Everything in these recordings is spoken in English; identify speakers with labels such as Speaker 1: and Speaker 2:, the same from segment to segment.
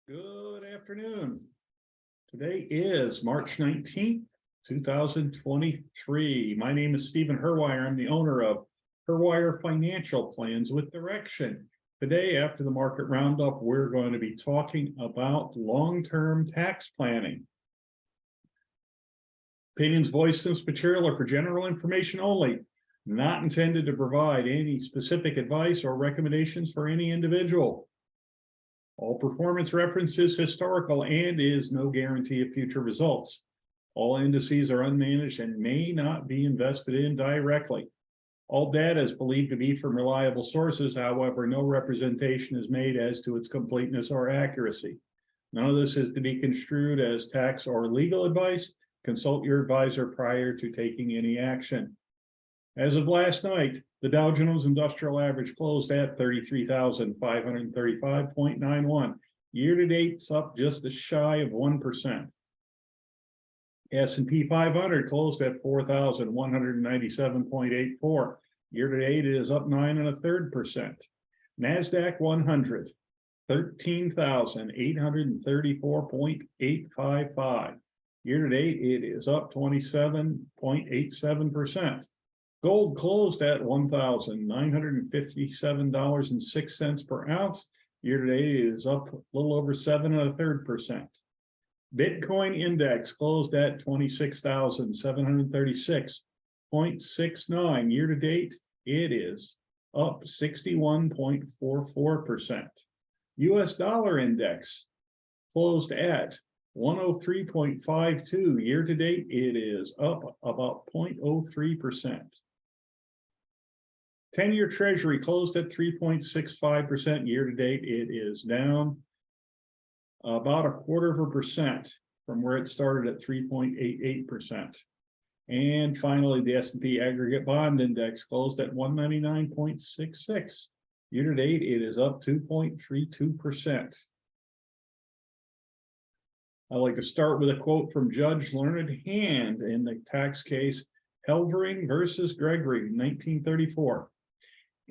Speaker 1: Good afternoon. Today is March 19th, 2023. My name is Stephen Herwire. I'm the owner of Herwire Financial Plans with Direction. Today, after the market roundup, we're going to be talking about long-term tax planning. Opinions voiced in this material are for general information only, not intended to provide any specific advice or recommendations for any individual. All performance reference is historical and is no guarantee of future results. All indices are unmanaged and may not be invested in directly. All data is believed to be from reliable sources. However, no representation is made as to its completeness or accuracy. None of this is to be construed as tax or legal advice. Consult your advisor prior to taking any action. As of last night, the Dow Jones Industrial Average closed at 33,535.91. Year-to-date, it's up just a shy of 1%. S&P 500 closed at 4,197.84. Year-to-date, it is up 9.33%. NASDAQ 100, 13,834.855. Year-to-date, it is up 27.87%. Gold closed at $1,957.06 per ounce. Year-to-date, it is up a little over 7.33%. Bitcoin index closed at 26,736.69. Year-to-date, it is up 61.44%. US dollar index closed at 103.52. Year-to-date, it is up about 0.03%. 10-year Treasury closed at 3.65%. Year-to-date, it is down about 0.25% from where it started at 3.88%. And finally, the S&P Aggregate Bond Index closed at 199.66. Year-to-date, it is up 2.32%. I'd like to start with a quote from Judge Learned Hand in the tax case Helvering versus Gregory, 1934.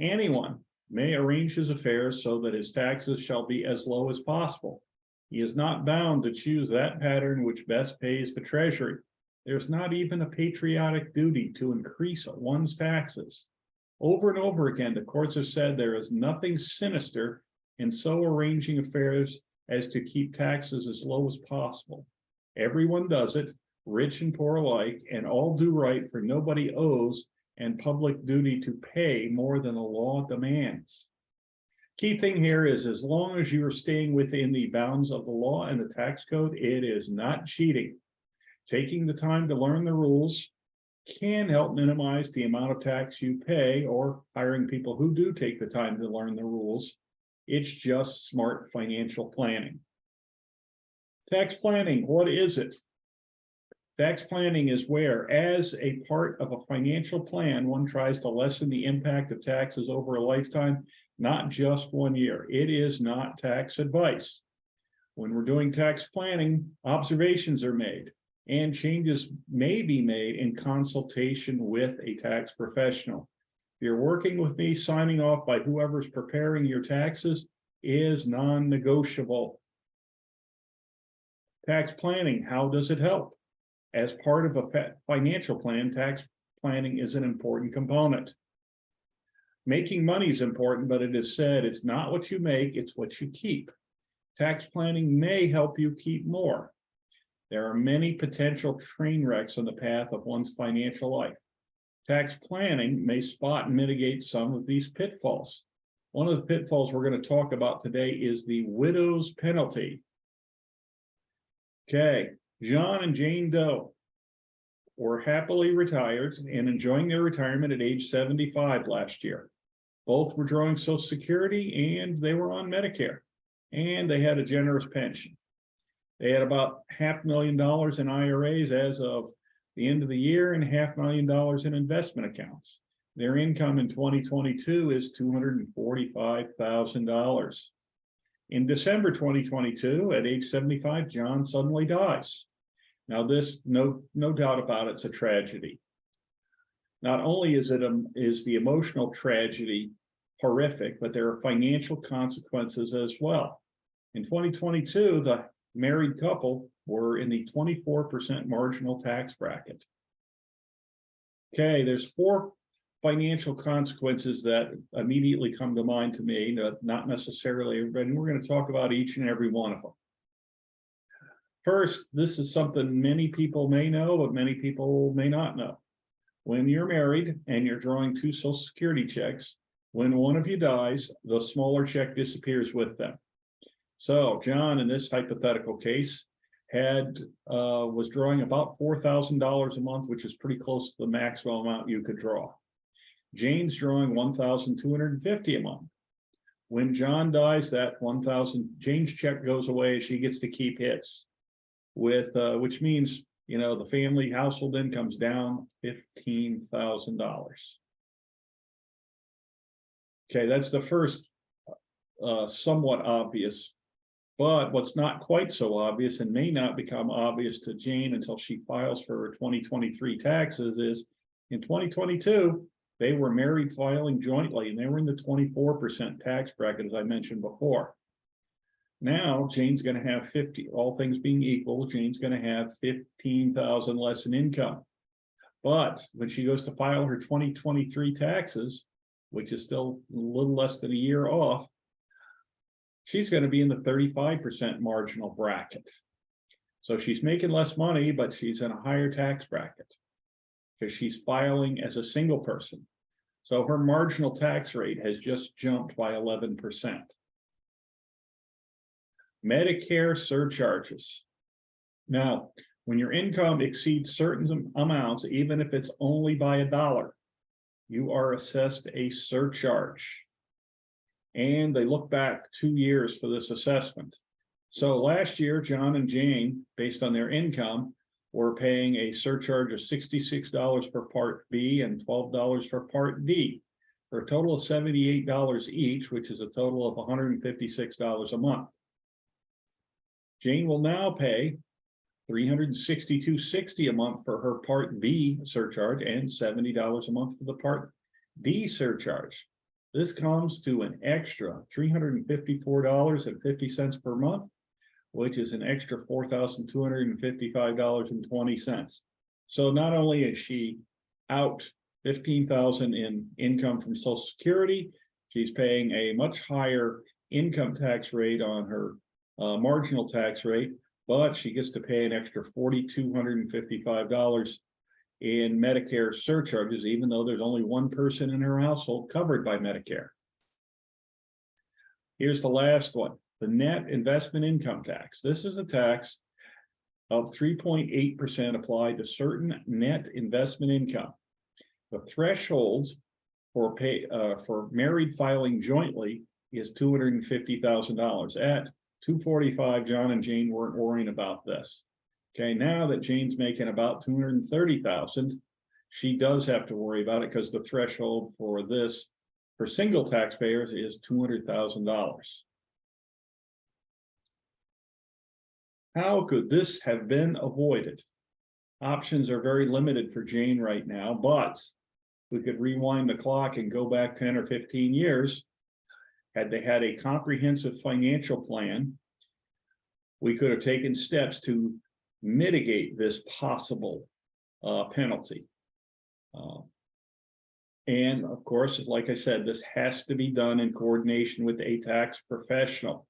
Speaker 1: Anyone may arrange his affairs so that his taxes shall be as low as possible. He is not bound to choose that pattern which best pays the treasury. There's not even a patriotic duty to increase one's taxes. Over and over again, the courts have said there is nothing sinister in so arranging affairs as to keep taxes as low as possible. Everyone does it, rich and poor alike, and all do right, for nobody owes and public duty to pay more than the law demands. Key thing here is, as long as you are staying within the bounds of the law and the tax code, it is not cheating. Taking the time to learn the rules can help minimize the amount of tax you pay, or hiring people who do take the time to learn the rules. It's just smart financial planning. Tax planning, what is it? Tax planning is where, as a part of a financial plan, one tries to lessen the impact of taxes over a lifetime, not just 1 year. It is not tax advice. When we're doing tax planning, observations are made, and changes may be made in consultation with a tax professional. If you're working with me, signing off by whoever's preparing your taxes is non-negotiable. Tax planning, how does it help? As part of a financial plan, tax planning is an important component. Making money is important, but it is said it's not what you make, it's what you keep. Tax planning may help you keep more. There are many potential train wrecks on the path of one's financial life. Tax planning may spot and mitigate some of these pitfalls. One of the pitfalls we're going to talk about today is the widow's penalty. Okay, John and Jane Doe were happily retired and enjoying their retirement at age 75 last year. Both were drawing Social Security and they were on Medicare, and they had a generous pension. They had about $500,000 in IRAs as of the end of the year and $500,000 in investment accounts. Their income in 2022 is $245,000. In December 2022, at age 75, John suddenly dies. Now this, no doubt about it, it's a tragedy. Not only is the emotional tragedy horrific, but there are financial consequences as well. In 2022, the married couple were in the 24% marginal tax bracket. Okay, there's 4 financial consequences that immediately come to mind to me, not necessarily everybody. We're going to talk about each and every one of them. First, this is something many people may know, but many people may not know. When you're married and you're drawing 2 Social Security checks, when one of you dies, the smaller check disappears with them. So John, in this hypothetical case, was drawing about $4,000 a month, which is pretty close to the maximum amount you could draw. Jane's drawing $1,250 a month. When John dies, that Jane's check goes away. She gets to keep his, which means, the family household income's down $15,000. Okay, that's the first somewhat obvious. But what's not quite so obvious and may not become obvious to Jane until she files for her 2023 taxes is in 2022, they were married filing jointly and they were in the 24% tax bracket, as I mentioned before. Now, Jane's going to have all things being equal, Jane's going to have $15,000 less in income. But when she goes to file her 2023 taxes, which is still a little less than a year off, she's going to be in the 35% marginal bracket. So she's making less money, but she's in a higher tax bracket because she's filing as a single person. So her marginal tax rate has just jumped by 11%. Medicare surcharges. Now, when your income exceeds certain amounts, even if it's only by $1, you are assessed a surcharge. And they look back 2 years for this assessment. So last year, John and Jane, based on their income, were paying a surcharge of $66 for Part B and $12 for Part D, for a total of $78 each, which is a total of $156 a month. Jane will now pay $362.60 a month for her Part B surcharge and $70 a month for the Part D surcharge. This comes to an extra $354.50 per month, which is an extra $4,255.20. So not only is she out $15,000 in income from Social Security, she's paying a much higher income tax rate on her marginal tax rate, but she gets to pay an extra $4,255 in Medicare surcharges, even though there's only one person in her household covered by Medicare. Here's the last one, the net investment income tax. This is a tax of 3.8% applied to certain net investment income. The thresholds for married filing jointly is $250,000. At $245,000, John and Jane weren't worrying about this. Okay, now that Jane's making about $230,000, she does have to worry about it because the threshold for this for single taxpayers is $200,000. How could this have been avoided? Options are very limited for Jane right now, but we could rewind the clock and go back 10 or 15 years. Had they had a comprehensive financial plan, we could have taken steps to mitigate this possible penalty. And of course, like I said, this has to be done in coordination with a tax professional.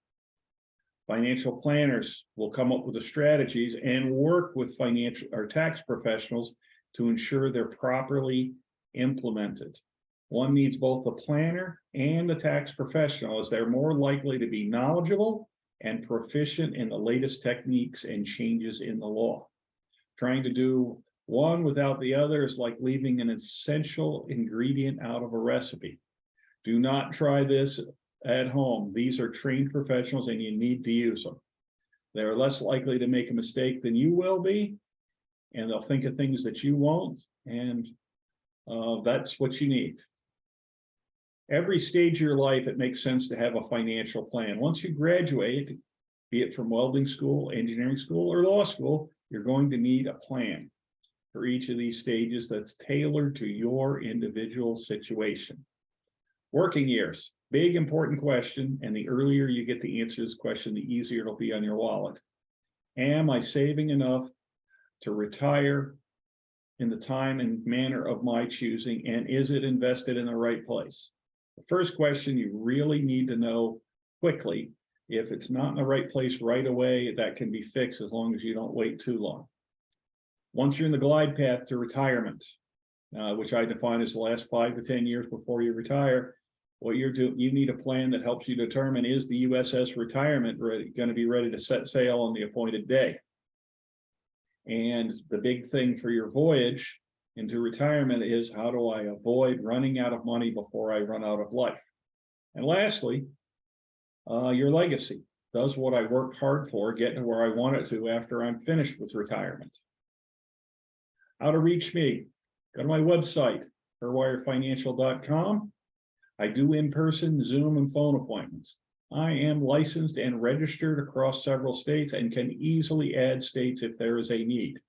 Speaker 1: Financial planners will come up with the strategies and work with financial or tax professionals to ensure they're properly implemented. One needs both the planner and the tax professional, as they're more likely to be knowledgeable and proficient in the latest techniques and changes in the law. Trying to do one without the other is like leaving an essential ingredient out of a recipe. Do not try this at home. These are trained professionals and you need to use them. They're less likely to make a mistake than you will be, and they'll think of things that you won't, and that's what you need. Every stage of your life, it makes sense to have a financial plan. Once you graduate, be it from welding school, engineering school, or law school, you're going to need a plan for each of these stages that's tailored to your individual situation. Working years. Big important question, and the earlier you get the answer to this question, the easier it'll be on your wallet. Am I saving enough to retire in the time and manner of my choosing, and is it invested in the right place? The first question you really need to know quickly. If it's not in the right place right away, that can be fixed as long as you don't wait too long. Once you're in the glide path to retirement, which I define as the last 5 to 10 years before you retire, what you're doing, you need a plan that helps you determine, is the USS Retirement going to be ready to set sail on the appointed day? And the big thing for your voyage into retirement is, how do I avoid running out of money before I run out of life? And lastly, your legacy. Does what I worked hard for get to where I want it to after I'm finished with retirement? How to reach me? Go to my website, herwirefinancial.com. I do in-person, Zoom, and phone appointments. I am licensed and registered across several states and can easily add states if there is a need. If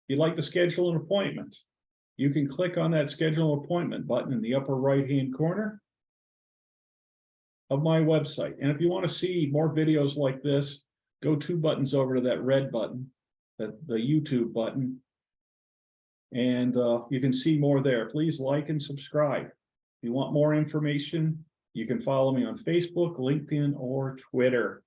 Speaker 1: you'd like to schedule an appointment, you can click on that schedule appointment button in the upper right-hand corner of my website. And if you want to see more videos like this, go 2 buttons over to that red button, the YouTube button, and you can see more there. Please like and subscribe. If you want more information, you can follow me on Facebook, LinkedIn, or Twitter.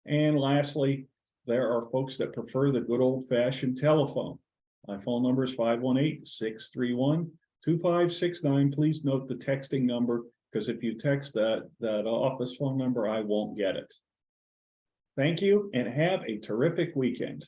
Speaker 1: And lastly, there are folks that prefer the good old-fashioned telephone. My phone number is 518-631-2569. Please note the texting number, because if you text that office phone number, I won't get it. Thank you, and have a terrific weekend.